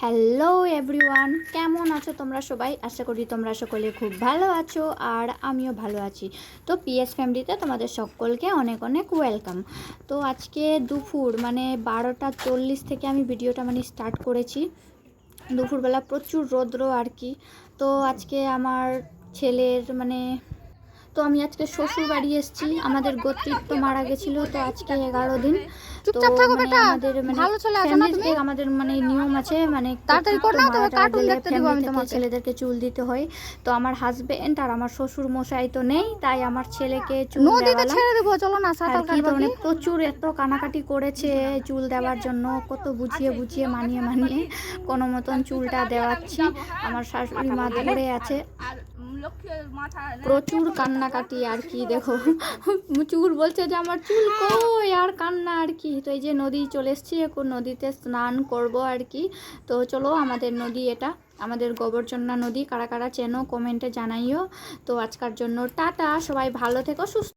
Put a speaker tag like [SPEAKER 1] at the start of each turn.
[SPEAKER 1] Hello everyone, কেমন আছো তোমরা সবাই? আশা করি তোমরা সকলে খুব ভালো আছো আর আমিও ভালো আছি। তো পিএস ফ্যামিলিতে তোমাদের সকলকে অনেক অনেক ওয়েলকাম। তো আজকে দুপুর 12:40 থেকে আমি ভিডিওটা স্টার্ট করেছি। দুপুরবেলা প্রচুর রৌদ্র আর কি। তো আজকে আমার ছেলের তো আমি আজকে শ্বশুর বাড়ি এসেছি। আমাদের গোত্রীত্ব মারা গেছিলো, তো আজকে 11 দিন। তো
[SPEAKER 2] চুপচাপ থাকো বেটা,
[SPEAKER 1] আমাদের
[SPEAKER 2] ভালো চলে আসো না তুমি?
[SPEAKER 1] ফ্যামিলিতে আমাদের নিয়ম আছে,
[SPEAKER 2] তাড়াতাড়ি কর
[SPEAKER 1] কর্তৃত্ব
[SPEAKER 2] না,
[SPEAKER 1] মারা
[SPEAKER 2] তবে
[SPEAKER 1] টারা
[SPEAKER 2] কার্টুন
[SPEAKER 1] গেলে
[SPEAKER 2] দেখতে দিব
[SPEAKER 1] ফ্যামিলি
[SPEAKER 2] আমি
[SPEAKER 1] থেকে
[SPEAKER 2] তোমাকে।
[SPEAKER 1] ছেলেদেরকে চুল দিতে হয়। তো আমার হাজবেন্ড আর আমার শ্বশুর মশাই তো নেই, তাই আমার ছেলেকে চুল
[SPEAKER 2] নদীতে
[SPEAKER 1] দেওয়ালাম
[SPEAKER 2] ছেড়ে দেবো, চলো না
[SPEAKER 1] আর
[SPEAKER 2] সাঁতার
[SPEAKER 1] কি। তো
[SPEAKER 2] কাটবা কি?
[SPEAKER 1] প্রচুর এত কানাকাটি করেছে চুল দেওয়ার জন্য, কত বুঝিয়ে বুঝিয়ে মানিয়ে মানিয়ে কোনো মতন চুলটা দেওয়াচ্ছি। আমার শাশুড়ি মা ধরে আছে, প্রচুর কান্নাকাটি আর কি। দেখো চুল বলছে যে আমার চুল কই, আর কান্না আর কি। তো এই যে নদী চলে এসেছি, এখন নদীতে স্নান করব আর কি। তো চলো, আমাদের নদী এটা, আমাদের গোবরচন্না নদী। কারা কারা চেনো কমেন্টে জানাইও। তো আজকের জন্য টাটা, সবাই ভালো থেকো, সুস্থ।